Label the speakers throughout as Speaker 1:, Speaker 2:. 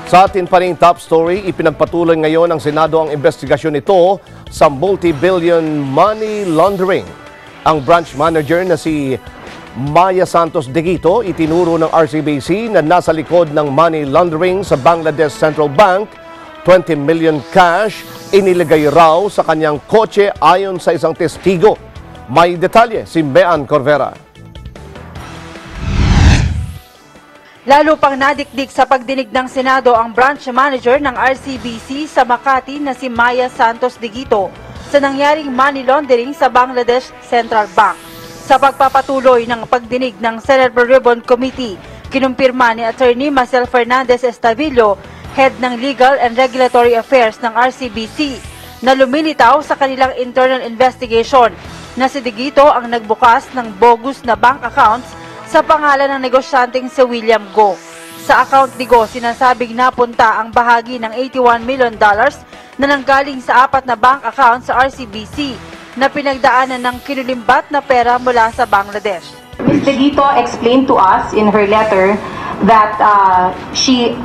Speaker 1: Sa atin pa ring top story, ipinagpatuloy ngayon ng Senado ang investigasyon nito sa multi-billion money laundering. Ang branch manager na si Maya Santos Digito itinuro ng RCBC na nasa likod ng money laundering sa Bangladesh Central Bank. 20 million cash inilagay raw sa kanyang kotse ayon sa isang testigo. May detalye si Mean Corvera.
Speaker 2: Lalo pang nadikdik sa pagdinig ng Senado ang branch manager ng RCBC sa Makati na si Maya Santos Digito sa nangyaring money laundering sa Bangladesh Central Bank. Sa pagpapatuloy ng pagdinig ng Senate Blue Ribbon Committee, kinumpirma ni Attorney Marcel Fernandez Estavillo, Head ng Legal and Regulatory Affairs ng RCBC, na lumilitaw sa kanilang internal investigation na si Digito ang nagbukas ng bogus na bank accounts sa pangalan ng negosyanteng si William Go. Sa account ni Go, sinasabing napunta ang bahagi ng $81 million na nanggaling sa 4 na bank account sa RCBC na pinagdaanan ng kinulimbat na pera mula sa Bangladesh.
Speaker 3: Ms. Digito explained to us in her letter that she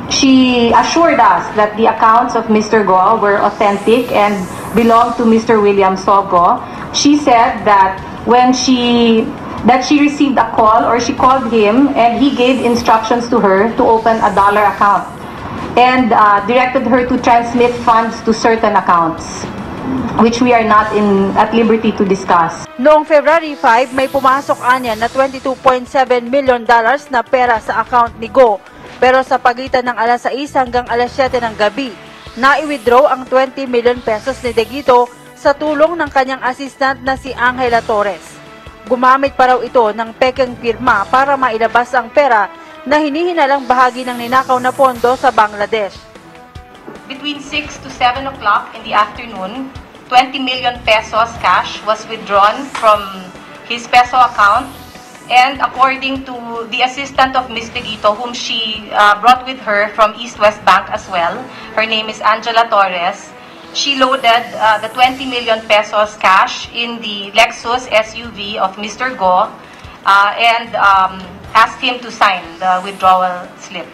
Speaker 3: assured us that the accounts of Mr. Go were authentic and belonged to Mr. William Sogo. She said that when she received a call, or she called him and he gave instructions to her to open a dollar account and directed her to transmit funds to certain accounts, which we are not at liberty to discuss.
Speaker 2: Noong February 5, may pumasok anya na $22.7 million na pera sa account ni Go, pero sa pagitan ng alas 6 hanggang alas 7 ng gabi, na-withdraw ang 20 million pesos ni Digito sa tulong ng kanyang assistant na si Angela Torres. Gumamit pa raw ito ng pekeng pirma para mailabas ang pera na hinihinalang bahagi ng ninakaw na pondo sa Bangladesh.
Speaker 3: Between 6 to 7 o'clock in the afternoon, 20 million pesos cash was withdrawn from his peso account, and according to the assistant of Ms. Digito, whom she brought with her from East West Bank as well, her name is Angela Torres, she loaded the 20 million pesos cash in the Lexus SUV of Mr. Go and asked him to sign the withdrawal slip.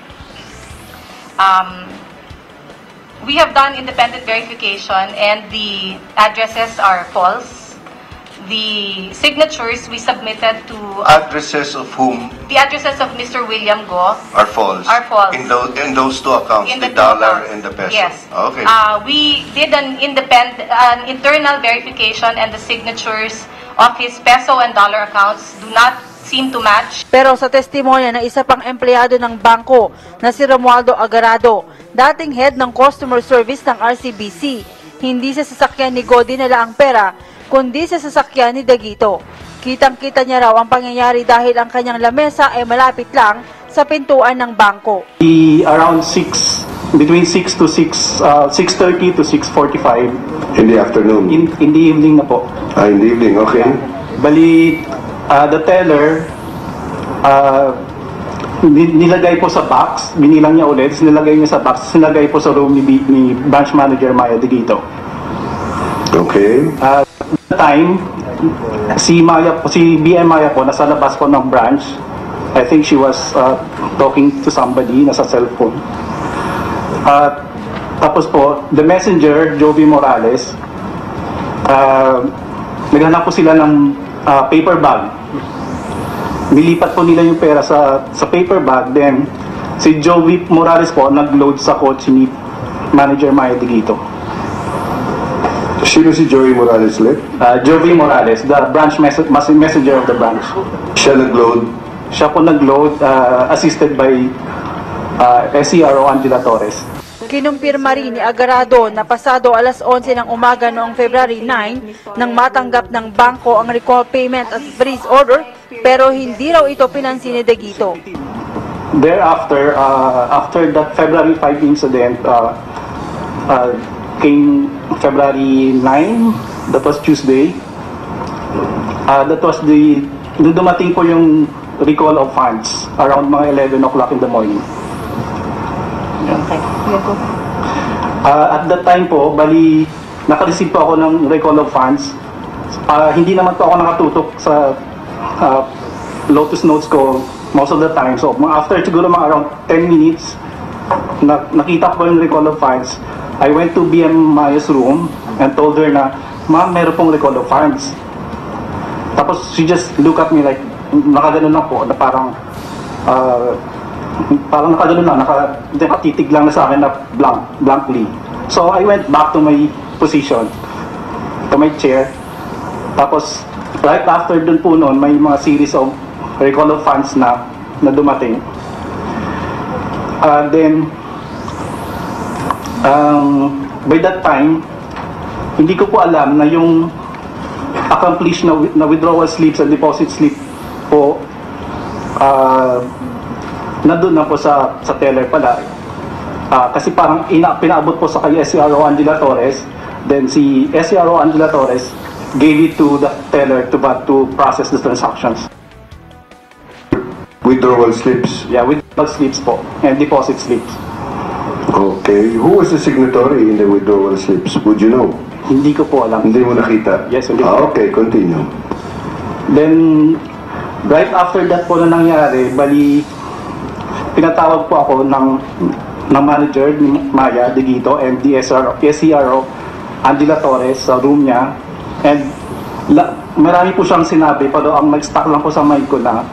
Speaker 3: We have done independent verification and the addresses are false. The signatures we submitted to...
Speaker 4: Addresses of whom?
Speaker 3: The addresses of Mr. William Go
Speaker 4: Are false.
Speaker 3: are false.
Speaker 4: In those two accounts,
Speaker 3: In
Speaker 4: the
Speaker 3: the
Speaker 4: dollar
Speaker 3: two accounts.
Speaker 4: and the peso.
Speaker 3: Yes.
Speaker 4: Okay.
Speaker 3: We did an internal verification, and the signatures of his peso and dollar accounts do not seem to match.
Speaker 2: Pero sa testimonya ng isa pang empleyado ng bangko na si Romualdo Agarado, dating head ng customer service ng RCBC, hindi sa sasakyan ni Go dinala ang pera, kundi sa sasakyan ni Digito. Kitang-kita niya raw ang pangyayari dahil ang kanyang lamesa ay malapit lang sa pintuan ng bangko.
Speaker 5: Around 6, between 6 to 6:30 to 6:45
Speaker 4: In the afternoon.
Speaker 5: in the evening na po.
Speaker 4: In the evening, okay.
Speaker 5: Bali, the teller nilagay po sa box, binilang niya ulit, nilagay niya sa box, nilagay po sa room ni branch manager Maya Digito.
Speaker 4: Okay.
Speaker 5: The time, si BM Maya po nasa labas po ng branch. I think she was talking to somebody, nasa cellphone. Tapos po, the messenger, Jovi Morales, naghanap po sila ng paper bag. Nilipat po nila yung pera sa paper bag. Then, si Jovi Morales po nag-load sa kotse ni Manager Maya Digito.
Speaker 4: Sino si Joey Morales ulit?
Speaker 5: Jovi Morales, the branch messenger of the branch.
Speaker 4: Siya nag-load.
Speaker 5: Siya po nag-load, assisted by SCRO Angela Torres.
Speaker 2: Kinumpirma rin ni Agarado na pasado alas 11 ng umaga noong February 9 nang matanggap ng bangko ang recall payment at freeze order, pero hindi raw ito pinansin ni Digito.
Speaker 5: Thereafter, after that February 5 incident, came February 9, that was Tuesday. That was nung dumating po yung recall of funds around mga 11 o'clock in the morning.
Speaker 3: Okay.
Speaker 5: At that time po, bali, naka-receive po ako ng recall of funds. Hindi naman po ako nakatutok sa Lotus Notes ko most of the time. So, after siguro mga around 10 minutes, nakita ko yung recall of funds, I went to BM Maya's room and told her na, ma'am, meron pong recall of funds. Tapos she just look at me like, nakaganon lang po, na parang nakaganon lang, nakatitig lang na sa akin na blankly. So I went back to my position, to my chair. Tapos right after dun po noon, may mga series of recall of funds na dumating. Then by that time, hindi ko po alam na yung accomplished na withdrawal slips and deposit slip po nandun na po sa teller pala. Kasi parang pinaabot po sa kay SCRO Angela Torres, then si SCRO Angela Torres gave it to the teller to process the transactions.
Speaker 4: Withdrawal slips.
Speaker 5: Yeah, withdrawal slips po and deposit slips.
Speaker 4: Okay. Who was the signatory in the withdrawal slips? Would you know?
Speaker 5: Hindi ko po alam.
Speaker 4: Hindi mo nakita?
Speaker 5: Yes, hindi ko.
Speaker 4: Okay, continue.
Speaker 5: Then, right after that po na nangyari, bali, pinatawag po ako ng manager ni Maya Digito and the SCRO Angela Torres sa room niya. And marami po siyang sinabi, pero ang nag-stuck lang po sa mind ko na,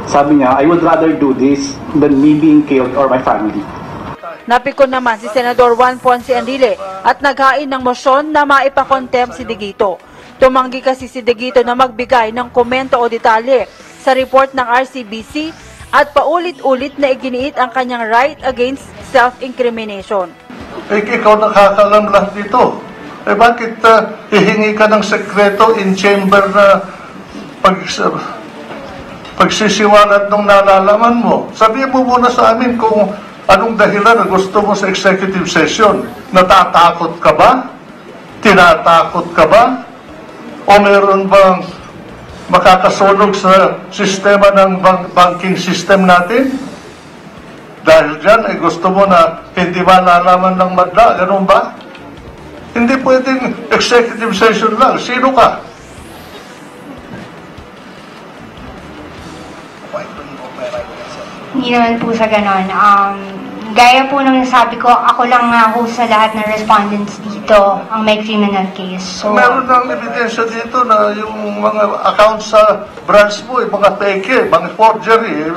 Speaker 5: sabi niya, I would rather do this than me being killed or my family.
Speaker 2: Napikon naman si Senador Juan Ponce Enrile at naghain ng mosyon na maipakontempt si Digito. Tumanggi kasi si Digito na magbigay ng komento o detalye sa report ng RCBC at paulit-ulit na iginiit ang kanyang right against self-incrimination.
Speaker 6: Ikaw nakakalam lang dito. Bakit hihingi ka ng sekreto in chamber na pagsisiwalat ng nalalaman mo? Sabihin mo muna sa amin kung anong dahilan na gusto mo sa executive session? Natatakot ka ba? Tinatakot ka ba? O meron bang makakasunog sa sistema ng banking system natin? Dahil dyan ay gusto mo na hindi malalaman ng madla. Ganun ba? Hindi pwedeng executive session lang. Sino ka?
Speaker 7: Hindi naman po sa ganon. Gaya po nung nasabi ko, ako lang nga ho sa lahat ng respondents dito ang may criminal case. So,
Speaker 6: meron ng ebidensya dito na yung mga accounts sa branch mo, mga peke, mga forgery.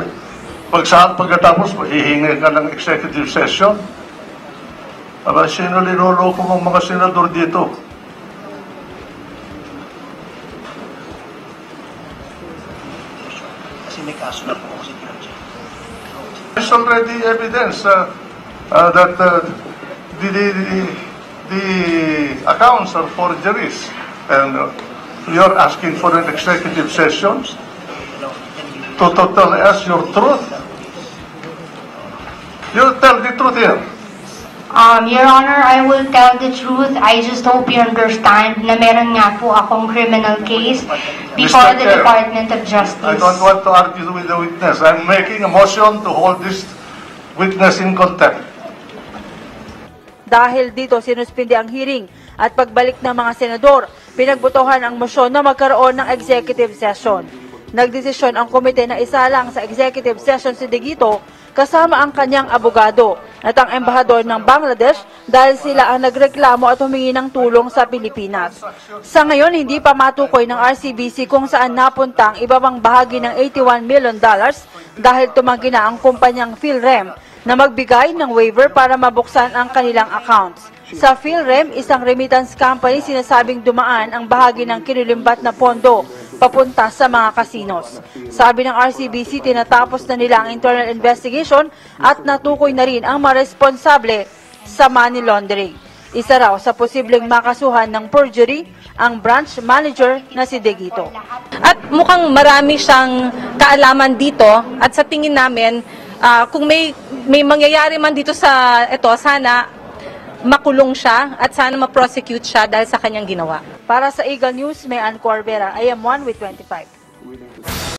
Speaker 6: Pagkatapos mo, hihingi ka ng executive session. Aba, sino linuloko mong mga senador dito?
Speaker 8: Kasi may kaso na po kasi
Speaker 6: There's already evidence that the accounts are forgeries, and you're asking for an executive session to tell us your truth. You tell the truth here.
Speaker 7: Your Honor, I will tell the truth. I just hope you understand na meron nga po akong criminal case before the Department of Justice.
Speaker 6: I don't want to argue with the witness. I'm making a motion to hold this witness in contempt.
Speaker 2: Dahil dito sinuspindi ang hearing at pagbalik ng mga senador, pinagbotohan ang mosyon na magkaroon ng executive session. Nagdesisyon ang komite na isalang sa executive session si Digito kasama ang kanyang abogado at ang embahador ng Bangladesh dahil sila ang nagreklamo at humingi ng tulong sa Pilipinas. Sa ngayon, hindi pa matukoy ng RCBC kung saan napunta ang iba pang bahagi ng $81 million dahil tumanggi na ang kumpanyang PhilRem na magbigay ng waiver para mabuksan ang kanilang accounts. Sa PhilRem, isang remittance company, sinasabing dumaan ang bahagi ng kinulimbat na pondo papunta sa mga casinos. Sabi ng RCBC, tinatapos na nila ang internal investigation at natukoy na rin ang mga responsable sa money laundering. Isa raw sa posibleng makasuhan ng perjury ang branch manager na si Digito.
Speaker 9: At mukhang marami siyang kaalaman dito at sa tingin namin, kung may mangyayari man dito sa ito, sana makulong siya at sana ma-prosecute siya dahil sa kanyang ginawa.
Speaker 2: Para sa Eagle News, may Ann Corbera. I am 1 with 25.